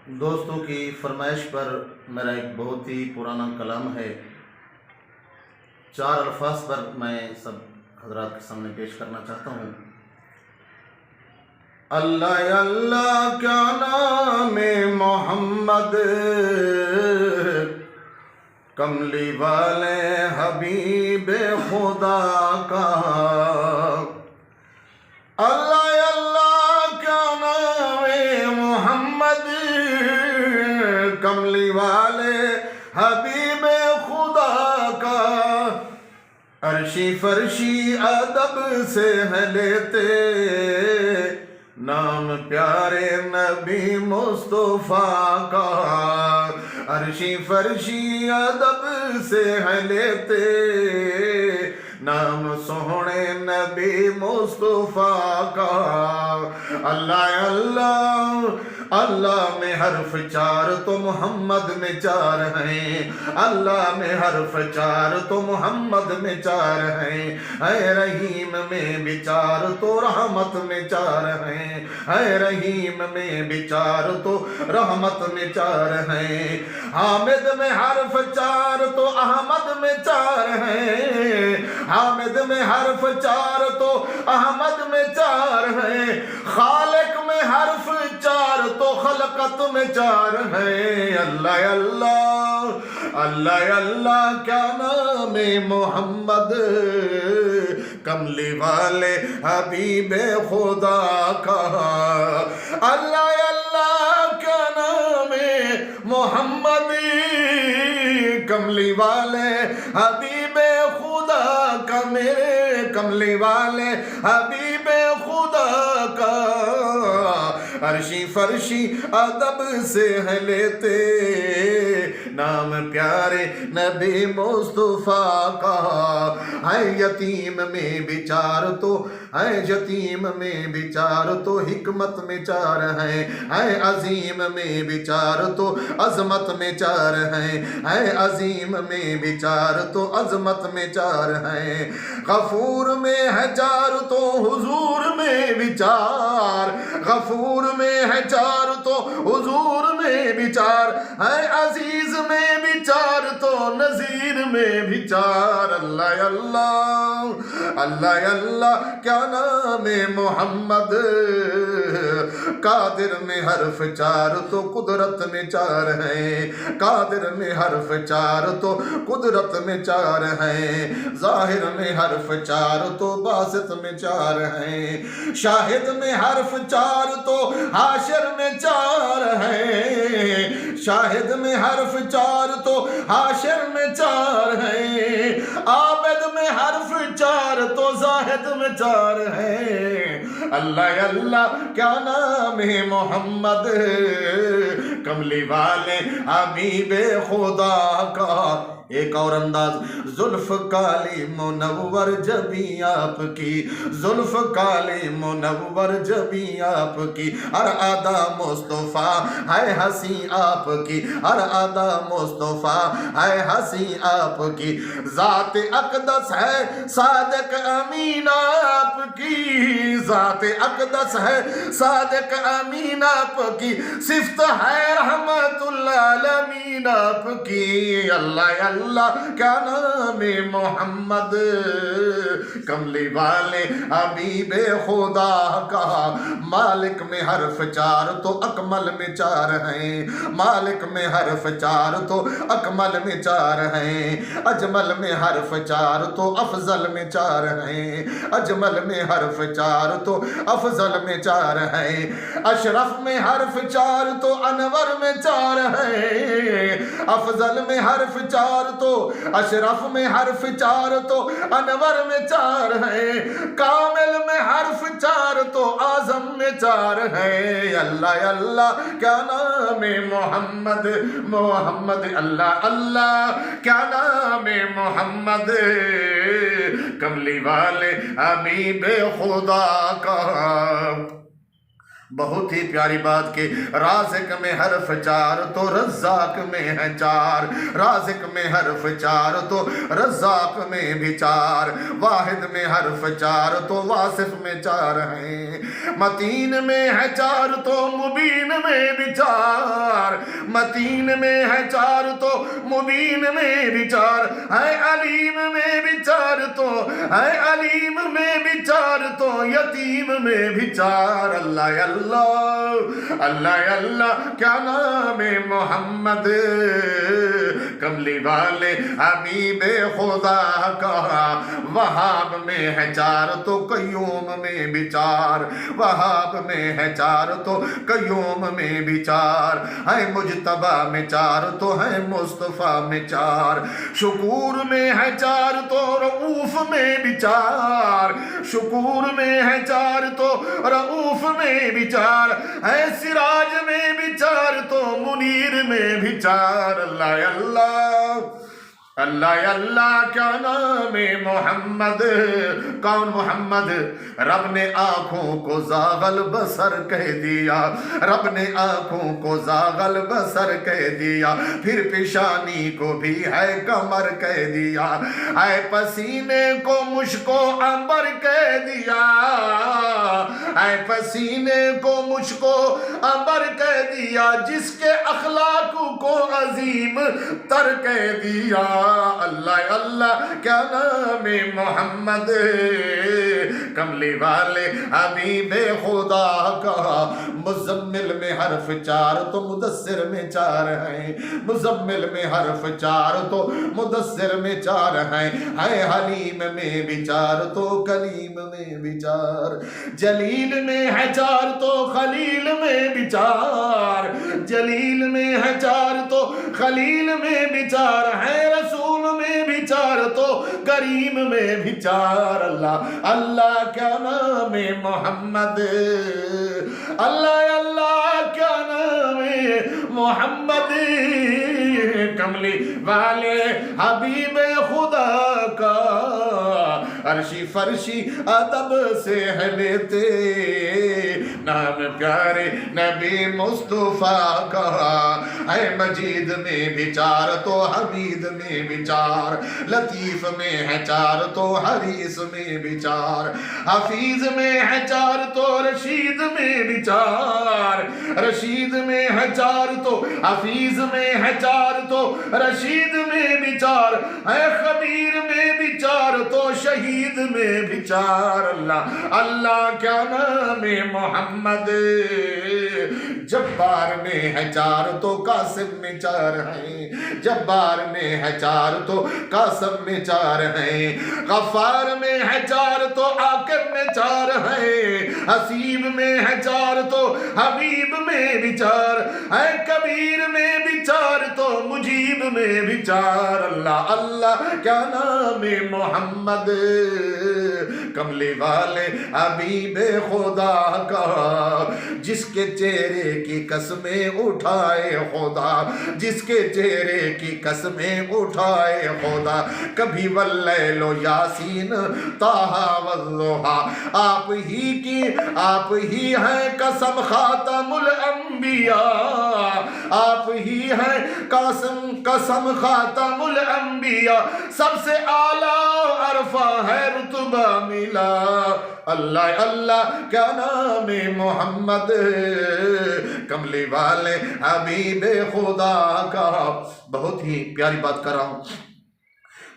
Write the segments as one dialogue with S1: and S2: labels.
S1: دوستوں کی فرمائش پر میرا ایک بہت ہی پرانا کلام ہے، 4 الفاظ پر میں سب حضرات کے سامنے پیش کرنا چاہتا ہوں۔ اللہ اللہ کیا نام محمد، کملی والے حبیب خدا کا۔ اللہ اللہ کیا نام محمد، کملی والے حبیب خدا کا۔ عرشی فرشی ادب سے ہے لیتے نام پیارے نبی مصطفیٰ کا۔ عرشی فرشی ادب سے ہے لیتے نام سونے نبی مصطفیٰ کا۔ اللہ اللہ اللہ میں حرف 4 تو محمد میں 4 ہیں، اللہ میں حرف 4 تو محمد میں 4 ہیں، اے رحیم میں بھی 4 تو رحمت میں 4 ہیں، اے رحیم میں بھی 4 تو رحمت میں 4 ہیں۔ حامد میں حرف 4 تو احمد میں 4 ہیں، حامد میں حرف 4 تو احمد میں 4 ہیں، خالق میں حرف 4 تو خلقت میں 4 ہیں۔ اللہ اللہ اللہ اللہ کیا نام محمد، کملی والے حبیب خدا کا۔ اللہ اللہ کیا نام محمد، کملی والے حبیب خدا کا، میرے کملی والے حبیب خدا کا۔ عرشی فرشی ادب سے ہے لیتے نام پیارے نبی مصطفیٰ کا۔ ہے یتیم میں بھی 4 تو، ہے یتیم میں بھی 4 تو حکمت میں 4 ہیں، ہے عظیم میں بھی 4 تو عظمت میں 4 ہیں، ہے عظیم میں بھی 4 تو عظمت میں 4 ہیں۔ غفور میں ہے 4 تو حضور میں بھی 4، غفور میں ہے 4 تو حضور میں بھی 4، ہے عزیز میں بھی 4 تو نذیر میں بھی 4۔ اللہ اللہ اللہ اللہ کیا نام محمد، قادر میں حرف 4 تو قدرت میں 4 ہیں، قادر میں حرف 4 تو قدرت میں 4 ہیں، ظاہر میں حرف 4 تو باسط میں 4 ہیں، شاہد میں حرف 4 تو حاشر میں 4 ہیں، شاہد میں حرف 4 تو حاشر میں 4 ہیں، عابد میں حرف 4 تو زاہد میں 4 ہیں۔ اللہ اللہ کیا نام محمد، کملی والے حبیب خدا کا۔ ایک اور انداز، زلف کالی منور جبی آپ کی، زلف کالی منور جبی آپ کی، ہر ادا مصطفیٰ ہے ہنسی آپ کی، ہر ادا مصطفیٰ ہے ہنسی آپ کی، ذات اقدس ہے صادق امین آپ کی، ذات اقدس ہے صادق امین آپ کی، صفت ہے رحمت العالمین آپ کی۔ اللہ اللہ کیا نام محمد، کملی والے حبیب خدا کا۔ مالک میں حرف 4 تو اکمل میں 4 ہیں، مالک میں حرف 4 تو اکمل میں 4 ہیں، اجمل میں حرف 4 تو افضل میں 4 ہیں، اجمل میں حرف 4 تو افضل میں 4 ہیں، اشرف میں حرف 4 تو انور میں 4 ہیں، افضل میں حرف 4 تو اشرف میں حرف 4 تو انور میں 4 ہیں، کامل میں حرف 4 تو اعظم میں 4 ہیں۔ اللہ اللہ کیا نام محمد، محمد اللہ اللہ کیا نام محمد، کملی والے حبیب خدا کا۔ بہت ہی پیاری بات کہ رازق میں حرف 4 تو رزاق میں ہے 4، رازق میں حرف 4 تو رزاق میں بھی 4، واحد میں حرف 4 تو واصف میں 4 ہیں، متین میں ہے 4 تو مبین میں بھی 4، متین میں ہے 4 تو مبین میں بھی 4 ہے، علیم میں بھی 4 تو ہے، علیم میں بھی 4 تو یتیم میں بھی 4۔ اللہ اللہ اللہ اللہ کیا نام محمد، کملی والے حبیب خدا کا، وہاب میں ہے 4 تو قیوم میں بھی 4، وہاب میں ہے 4 تو قیوم میں بھی 4 ہے، مجتبی میں 4 تو ہے، مصطفیٰ میں 4، شکور میں ہے 4 تو رؤوف میں بھی 4، شکور میں ہے 4 تو رؤوف میں بھی 4 ہے، سراج میں بھی 4 تو منیر میں بھی 4۔ اللہ اللہ اللہ اللہ کیا نام محمد، کون محمد؟ رب نے آنکھوں کو زاغل بصر کہہ دیا، رب نے آنکھوں کو زاغل بصر کہہ دیا، پھر پیشانی کو بھی ہے کمر کہہ دیا، ہے پسینے کو مشک و عنبر کہہ دیا، ہے پسینے کو مشک و عنبر کہہ دیا، جس کے اخلاق کو عظیم تر کہہ دیا۔ اللہ اللہ کیا نام محمد، کملی والے حبیب خدا کا، مزمل میں حرف 4 تو مدثر میں 4 ہیں، مزمل میں حرف 4 تو مدثر میں 4 ہیں، ہے حلیم میں بھی 4 تو کلیم میں بھی 4، جلیل میں ہے 4 تو خلیل میں بھی 4، جلیل میں ہے 4 تو خلیل میں بھی 4 ہے، رسول میں بھی 4 تو کریم میں بھی 4۔ اللہ اللہ کیا نام محمد، اللہ اللہ کیا نام محمد، کملی والے حبیب خدا کا، عرشی فرشی ادب سے ہے لیتے نام پیارے نبی مصطفیٰ کا، ہے مجید میں بھی 4 تو حمید میں بھی 4، لطیف میں ہے 4 تو حریص میں بھی 4، حفیظ میں ہے 4 تو رشید میں بھی 4، رشید میں ہے 4 تو حفیظ میں ہے 4 تو رشید میں بھی 4 ہے، خبیر میں بھی 4 تو شہید میں بھی 4۔ اللہ اللہ کیا نام محمد، جبار میں ہے 4 تو قاسم میں 4 ہیں، جبار میں ہے 4 تو قاسم میں 4 ہیں، غفار میں ہے 4 تو عاقب میں 4 ہیں، حسیب میں ہے 4 تو حبیب میں بھی 4 ہے، کبیر میں بھی 4 تو مجیب میں بھی 4۔ اللہ اللہ کیا نام محمد، کملی والے حبیب خدا کا، جس کے چہرے کی قسمیں اٹھائے خدا، جس کے چہرے کی قسمیں اٹھائے خدا، کبھی واللیل و یاسین طٰہٰ والضحیٰ، آپ ہی کی آپ ہی ہیں قسم خاتم الانبیاء، آپ ہی ہیں قسم خاتم الانبیاء، سب سے اعلیٰ عرفہ ہے رتبہ ملا۔ اللہ اللہ کیا نام محمد، کملی والے حبیب خدا کا۔ بہت ہی پیاری بات کر رہا ہوں،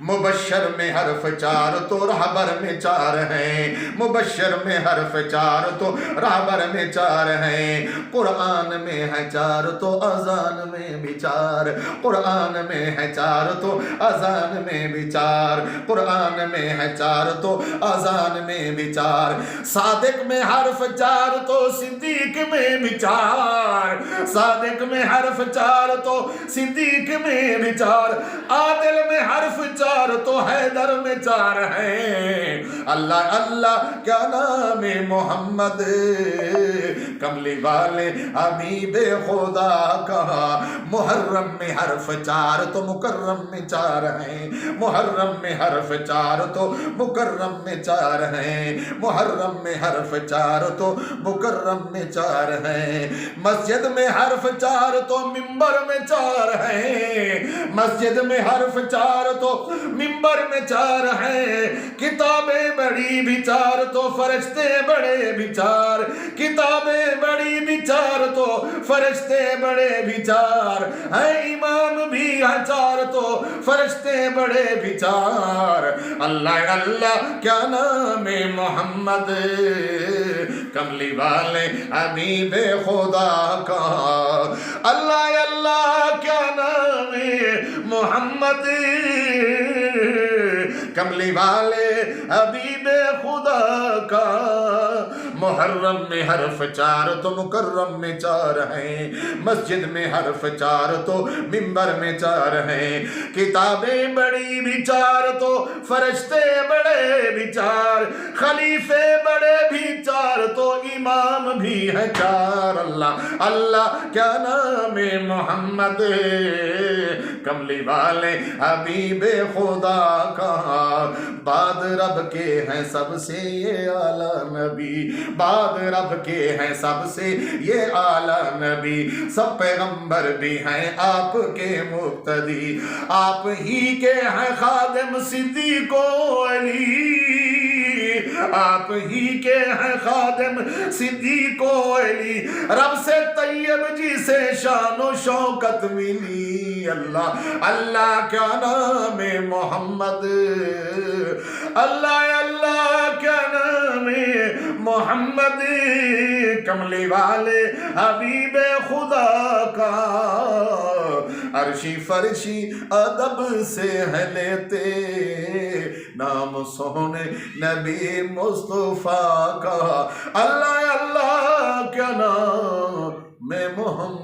S1: مبشر میں حرف 4 تو رہبر میں 4 ہیں، مبشر میں حرف 4 تو رہبر میں 4 ہیں، قرآن میں ہے 4 تو اذان میں بھی 4، قرآن میں ہے 4 تو اذان میں بھی 4، قرآن میں ہے 4 تو اذان میں بھی 4، صادق میں حرف 4 تو صدیق میں بھی 4، صادق میں حرف 4 تو صدیق میں بھی 4، عادل میں حرف 4 تو حیدر میں 4 ہیں۔ اللہ اللہ کیا نام ہے محمد، کملی والے حبیب خدا کا۔ محرم میں حرف 4 تو مکرم میں 4 ہیں، محرم میں حرف 4 تو مکرم میں 4 ہیں، محرم میں حرف 4 تو مکرم میں 4 ہیں۔ مسجد میں حرف 4 تو منبر میں 4 ہیں، مسجد میں حرف 4 تو منبر میں 4 ہیں۔ کتابیں بڑی بھی 4 تو فرشتے بڑے بھی 4، کتابیں بڑی بھی 4 تو فرشتے بڑے بھی 4 ہیں، امام بھی ہے 4 تو فرشتے بڑے بھی 4۔ اللہ اللہ کیا نام ہے محمد، کملی والے حبیب خدا کا۔ اللہ اللہ کیا نام ہے محمد، کملی والے حبیب خدا کا۔ محرم میں حرف 4 تو مکرم میں 4 ہیں، مسجد میں حرف 4 تو منبر میں 4 ہیں۔ کتابیں بڑی بھی 4 تو فرشتے بڑے بھی 4، خلیفے بڑے بھی 4 تو امام بھی ہے 4۔ اللہ اللہ کیا نام ہے محمد، کملی والے حبیب خدا کا۔ بعد رب کے ہیں سب سے یہ اعلیٰ نبی، بعد رب کے ہیں سب سے یہ اعلیٰ نبی، سب پیغمبر بھی ہیں آپ کے مقتدی، آپ ہی کے ہیں خادم صدیق و علی، آپ ہی کے ہیں خادم صدیق و علی، رب سے طیب جی سے شان و شوکت ملی۔ اللہ اللہ کیا نام ہے محمد، اللہ اللہ کیا نام ہے محمد، کملی والے حبیب خدا کا۔ عرشی فرشی ادب سے ہے لیتے نام سونے نبی مصطفیٰ کا۔ اللہ اللہ کیا نام میں محمد۔